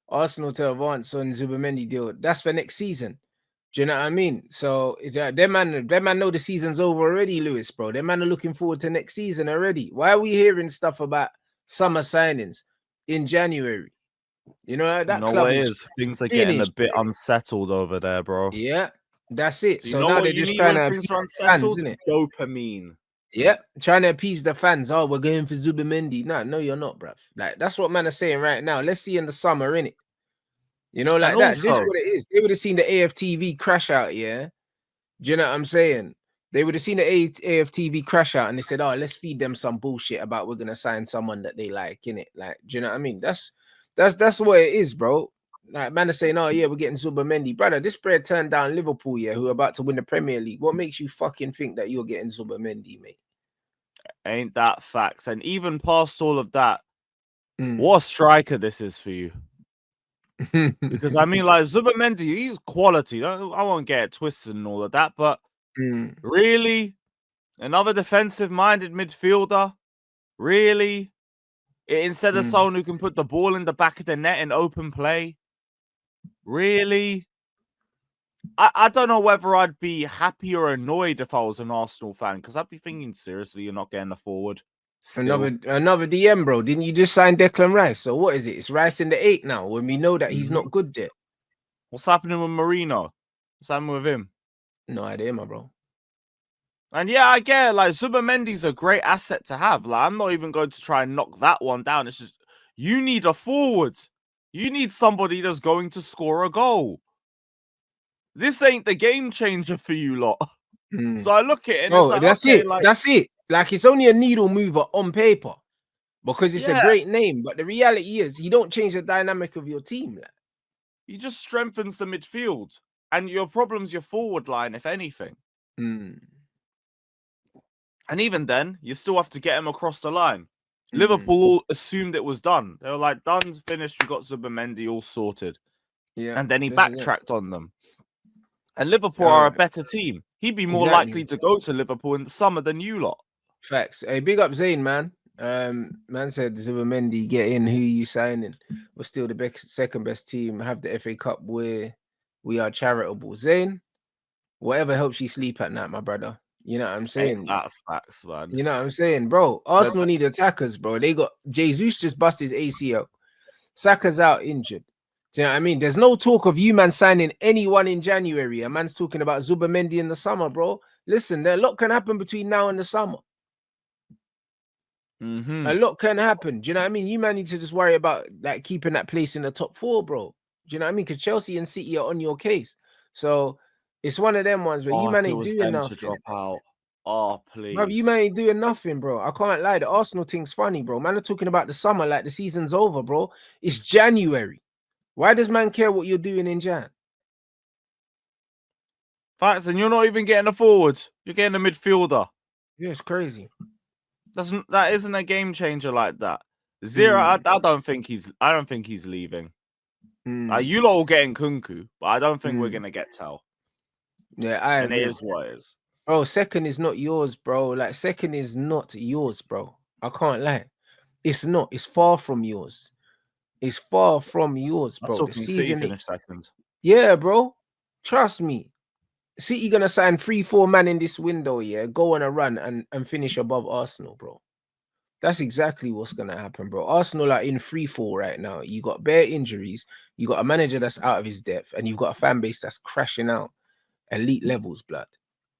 Arsenal to advance on Zubimendi deal. That's for next season. Do you know what I mean? So them man know the season's over already, Lewis, bro. Them man are looking forward to next season already. Why are we hearing stuff about summer signings in January? You know, that club what it is is? Things are getting a finished, bit bro. unsettled over there, bro. Yeah, that's it. So you So know now what they're you just need trying when to things appease are the fans, unsettled? isn't it? Dopamine. Yeah, trying to appease the fans. Oh, we're going for Zubimendi. No, you're not, bruv. Like, that's what man are saying right now. Let's see in the summer, innit? You know, like And that. This is also, what it is. They would have seen the AFTV crash out, yeah? Do you know what I'm saying? They would have seen the AFTV crash out and they said, oh, let's feed them some bullshit about we're gonna sign someone that they like, innit? Like, do you know what I mean? That's what it is, bro. Like, man are saying, oh yeah, we're getting Zubimendi. Brother, this spread turned down Liverpool, yeah, who are about to win the Premier League. What makes you fucking think that you're getting Zubimendi, mate? ain't that facts? And even past all of that, what a striker this is for you. Because I mean, like Zubimendi, he's quality. I won't get it twisted and all of that, but really, another defensive-minded midfielder, really, instead of someone who can put the ball in the back of the net in open play, really. I don't know whether I'd be happy or annoyed if I was an Arsenal fan, because I'd be thinking, seriously, you're not getting a forward. Still. Another DM, bro. Didn't you just sign Declan Rice? So what is it? It's Rice in the 8 now when we know that he's not good there. What's happening with Marino? What's happening with him? No idea, my bro. And yeah, I get it. Like, Zubimendi's a great asset to have. Like, I'm not even going to try and knock that one down. It's just, you need a forward. You need somebody that's going to score a goal. This ain't the game changer for you lot. So I look at it and it's like, that's okay, it. like, That's it. Like, it's only a needle mover on paper because it's a great name. But the reality is, you don't change the dynamic of your team. Like. He just strengthens the midfield. And your problem's your forward line, if anything. And even then, you still have to get him across the line. Liverpool all assumed it was done. They were like, done, finished, we got Zubimendi all sorted. Yeah. And then he backtracked on them. And Liverpool are a better team. He'd be more likely to go to Liverpool in the summer than you lot. Facts. Hey, big up Zayn, man. Man said Zubimendi, get in, who you signing? We're still the second best team, have the FA Cup where we are charitable. Zayn, whatever helps you sleep at night, my brother. You know what I'm saying? Ain't that facts, man. You know what I'm saying, bro? Arsenal need attackers, bro. They got Jesus just bust his ACL. Saka's out injured. Do you know what I mean? There's no talk of you, man, signing anyone in January. A man's talking about Zubimendi in the summer, bro. Listen, a lot can happen between now and the summer. A lot can happen. Do you know what I mean? You man need to just worry about like keeping that place in the top 4, bro. Do you know what I mean? Because Chelsea and City are on your case. So it's one of them ones where you man ain't doing nothing. To drop out. Oh, please. Bro, you man ain't doing nothing, bro. I can't lie. The Arsenal thing's funny, bro. Man are talking about the summer like the season's over, bro. It's January. Why does man care what you're doing in Jan? Facts, and you're not even getting a forward. You're getting a midfielder. Yeah, it's crazy. That isn't a game changer like that. Zero, I don't think he's leaving. You lot will get Nkunku, but I don't think we're gonna get Tel. Yeah, I agree. It is what it is. Bro, second is not yours, bro. Like, second is not yours, bro. I can't lie. It's not. It's far from yours. It's far from yours, bro. The season finished second. Yeah, bro. Trust me. City gonna sign 3-4 man in this window, yeah. Go on a run and finish above Arsenal, bro. That's exactly what's gonna happen, bro. Arsenal are in free fall right now. You got bare injuries, you got a manager that's out of his depth, and you've got a fan base that's crashing out elite levels, blood.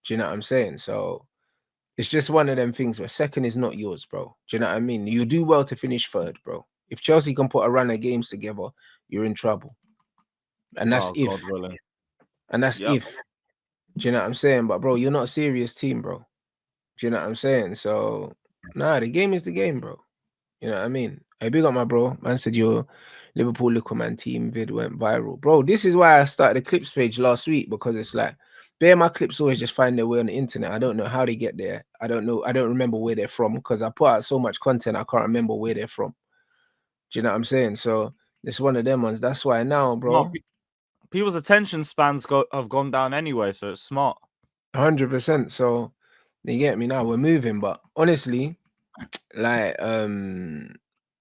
Do you know what I'm saying? So it's just one of them things where second is not yours, bro. Do you know what I mean? You do well to finish third, bro. If Chelsea can put a run of games together, you're in trouble. And that's if. God willing. And that's if. Do you know what I'm saying? But bro, you're not a serious team, bro. Do you know what I'm saying? So nah, the game is the game, bro. You know what I mean? Hey, big up my bro. Man said your Liverpool Little Man team vid went viral. Bro, this is why I started the clips page last week, because it's like, my clips always just find their way on the internet. I don't know how they get there. I don't know. I don't remember where they're from because I put out so much content, I can't remember where they're from. Do you know what I'm saying? So it's one of them ones. That's why now, bro. People's attention spans have gone down anyway, so it's smart. 100%. So you get me now. We're moving, but honestly, like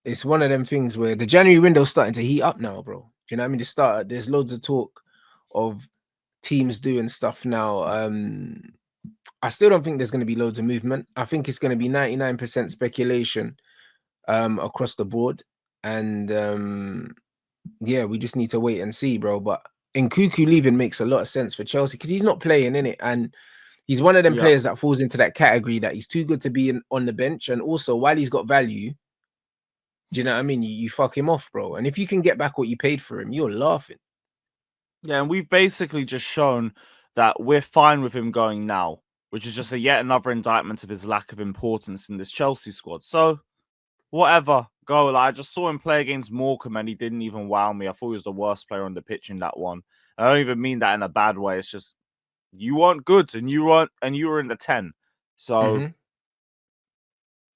it's one of them things where the January window's starting to heat up now, bro. Do you know what I mean? There's loads of talk of teams doing stuff now. I still don't think there's going to be loads of movement. I think it's going to be 99% speculation across the board. And yeah, we just need to wait and see, bro. But Nkunku leaving makes a lot of sense for Chelsea because he's not playing in it, and he's one of them players that falls into that category that he's too good to be on the bench. And also, while he's got value, do you know what I mean? You fuck him off, bro. And if you can get back what you paid for him, you're laughing. Yeah, and we've basically just shown that we're fine with him going now, which is just yet another indictment of his lack of importance in this Chelsea squad. So, whatever, go. Like, I just saw him play against Morecambe and he didn't even wow me. I thought he was the worst player on the pitch in that one. I don't even mean that in a bad way. It's just you weren't good and you were in the 10. So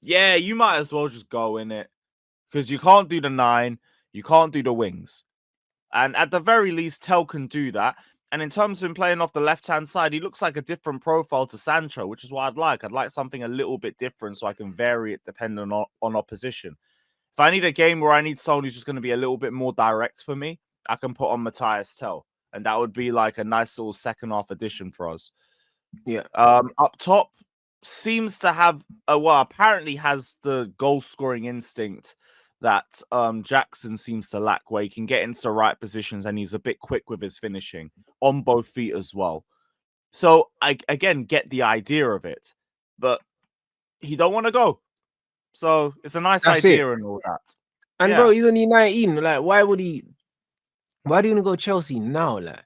yeah, you might as well just go in it. Because you can't do the 9, you can't do the wings. And at the very least, Tel can do that. And in terms of him playing off the left-hand side, he looks like a different profile to Sancho, which is what I'd like. I'd like something a little bit different so I can vary it depending on opposition. If I need a game where I need someone who's just going to be a little bit more direct for me, I can put on Matthias Tel. And that would be like a nice little second-half addition for us. Yeah. Up top, seems to have, apparently has the goal-scoring instinct that Jackson seems to lack, where he can get into the right positions and he's a bit quick with his finishing on both feet as well. So I again get the idea of it, but he don't want to go. So it's a nice idea and all that. And bro, he's only 19. Like, why do you want to go Chelsea now? Like,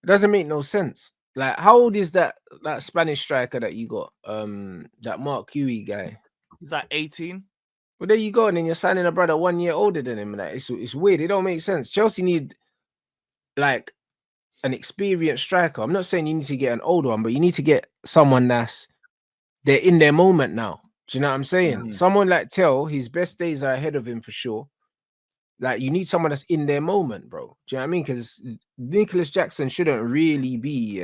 it doesn't make no sense. Like, how old is that Spanish striker that you got? That Mark Huey guy. He's like 18. Well, there you go, and then you're signing a brother 1 year older than him. Like, it's weird. It don't make sense. Chelsea need like an experienced striker. I'm not saying you need to get an older one, but you need to get someone they're in their moment now. Do you know what I'm saying? Someone like Tel, his best days are ahead of him for sure. Like, you need someone that's in their moment, bro. Do you know what I mean? Because Nicholas Jackson shouldn't really be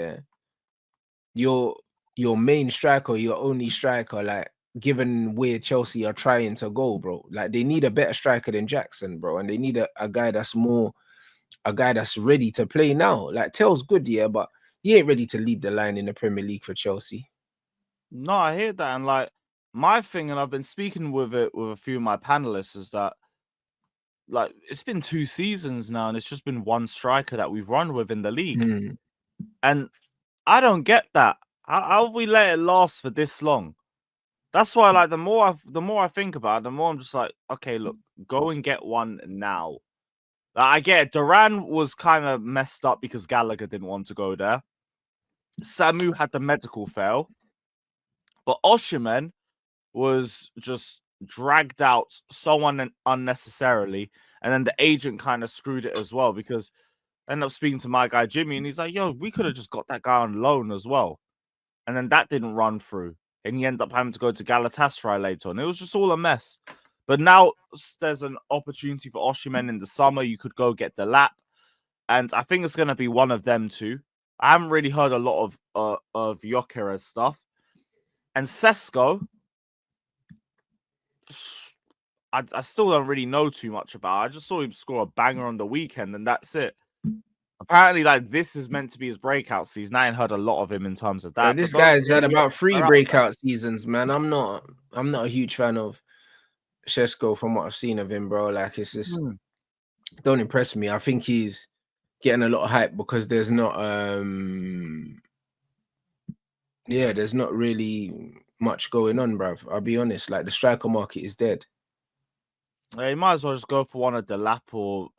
your main striker, your only striker. Like, given where Chelsea are trying to go, bro. Like, they need a better striker than Jackson, bro. And they need a guy that's ready to play now. Like, Tel's good, yeah, but he ain't ready to lead the line in the Premier League for Chelsea. No, I hear that. And like, my thing, and I've been speaking with a few of my panelists, is that like it's been 2 seasons now and it's just been one striker that we've run with in the league. And I don't get that. How have we let it last for this long? That's why, like, the more I think about it, the more I'm just like, okay, look, go and get one now. I get it. Duran was kind of messed up because Gallagher didn't want to go there. Samu had the medical fail. But Osimhen was just dragged out so unnecessarily. And then the agent kind of screwed it as well, because I ended up speaking to my guy Jimmy and he's like, yo, we could have just got that guy on loan as well. And then that didn't run through. And he ended up having to go to Galatasaray later on. It was just all a mess. But now there's an opportunity for Osimhen in the summer. You could go get the lap. And I think it's going to be one of them too. I haven't really heard a lot of Gyökeres stuff. And Sesko, I still don't really know too much about. I just saw him score a banger on the weekend, and that's it. Apparently, like, this is meant to be his breakout season. I ain't heard a lot of him in terms of that. This guy's had about 3 breakout seasons, man. I'm not a huge fan of Sesko from what I've seen of him, bro. Like, it's just don't impress me. I think he's getting a lot of hype because there's not there's not really much going on, bruv. I'll be honest. Like, the striker market is dead. Yeah, you might as well just go for one of Delap or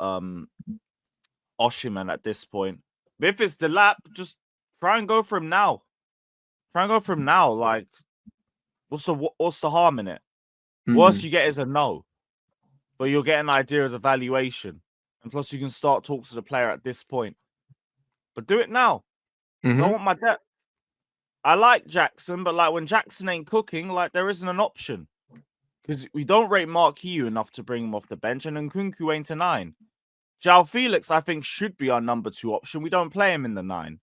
Osimhen at this point. But if it's Delap, just try and go for him now. Like, what's the harm in it? Worst you get is a no. But you'll get an idea of the valuation. And plus you can start talks to the player at this point. But do it now. Because I want my depth. I like Jackson, but like when Jackson ain't cooking, like there isn't an option. Because we don't rate Mark Hugh enough to bring him off the bench, and Nkunku ain't a 9. João Felix, I think, should be our number 2 option. We don't play him in the 9.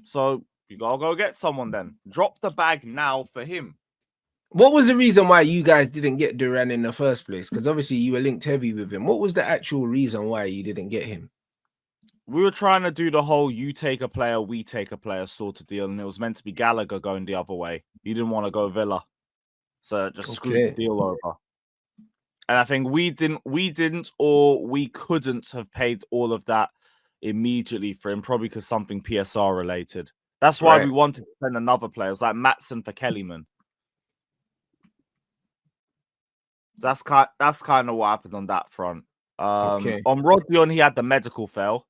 So you gotta go get someone then. Drop the bag now for him. What was the reason why you guys didn't get Duran in the first place? Because obviously you were linked heavy with him. What was the actual reason why you didn't get him? We were trying to do the whole you take a player, we take a player sort of deal, and it was meant to be Gallagher going the other way. He didn't want to go Villa. So it just screwed the deal over. And I think we didn't, or we couldn't have paid all of that immediately for him, probably because something PSR related. That's why we wanted to send another player. It was like Matson for Kellyman. That's kind of what happened on that front. On Rodion, he had the medical fail,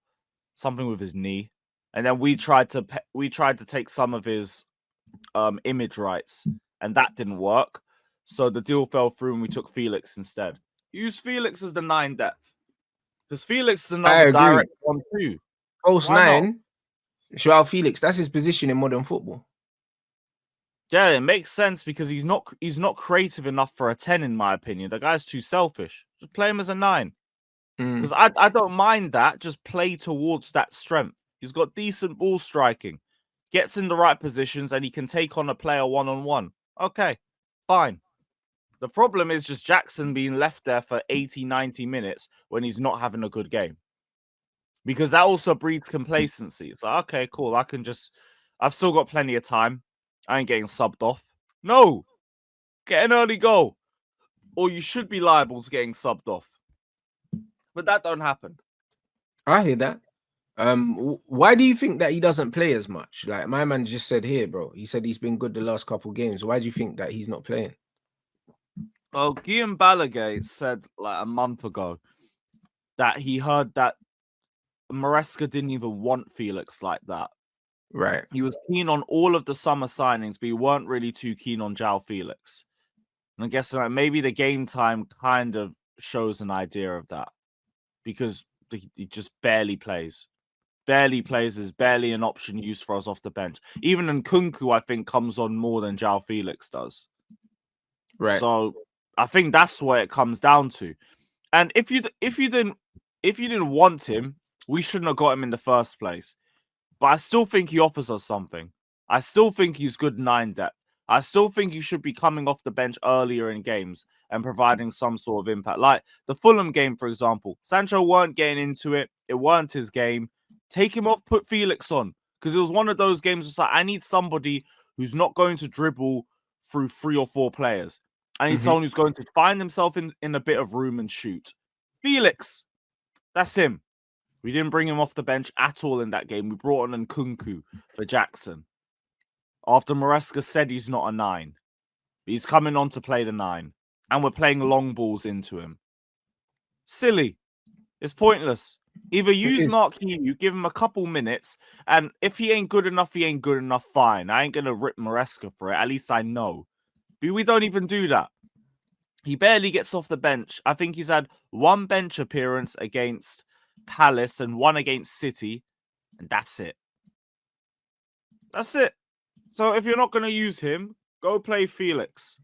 something with his knee, and then we tried to take some of his image rights, and that didn't work. So the deal fell through, and we took Felix instead. Use Felix as the 9 depth, because Felix is another direct 1-2. False 9, Joao Felix. That's his position in modern football. Yeah, it makes sense because he's not creative enough for a 10, in my opinion. The guy's too selfish. Just play him as a 9. Because I don't mind that. Just play towards that strength. He's got decent ball striking, gets in the right positions, and he can take on a player one-on-one. Okay, fine. The problem is just Jackson being left there for 80, 90 minutes when he's not having a good game. Because that also breeds complacency. It's like, okay, cool. I've still got plenty of time. I ain't getting subbed off. No! Get an early goal. Or you should be liable to getting subbed off. But that don't happen. I hear that. Why do you think that he doesn't play as much? Like my man just said here, bro. He said he's been good the last couple games. Why do you think that he's not playing? Well, Guillaume Balaguer said like a month ago that he heard that Maresca didn't even want Felix like that. Right. He was keen on all of the summer signings, but he weren't really too keen on Joao Felix. And I guess like maybe the game time kind of shows an idea of that, because he just barely plays. Is barely an option used for us off the bench. Even Nkunku, I think, comes on more than Joao Felix does. Right. So I think that's what it comes down to. And if you didn't want him, we shouldn't have got him in the first place. But I still think he offers us something. I still think he's good 9 depth. I still think he should be coming off the bench earlier in games and providing some sort of impact. Like the Fulham game, for example. Sancho weren't getting into it. It weren't his game. Take him off, put Felix on. Because it was one of those games where like, I need somebody who's not going to dribble through 3 or 4 players. I need someone who's going to find himself in a bit of room and shoot. Felix. That's him. We didn't bring him off the bench at all in that game. We brought on Nkunku for Jackson. After Maresca said he's not a 9. He's coming on to play the 9. And we're playing long balls into him. Silly. It's pointless. Either use Mark Hugh, give him a couple minutes, and if he ain't good enough, fine. I ain't going to rip Maresca for it. At least I know. But we don't even do that. He barely gets off the bench. I think he's had 1 bench appearance against Palace and 1 against City, and that's it. That's it. So if you're not going to use him, go play Felix.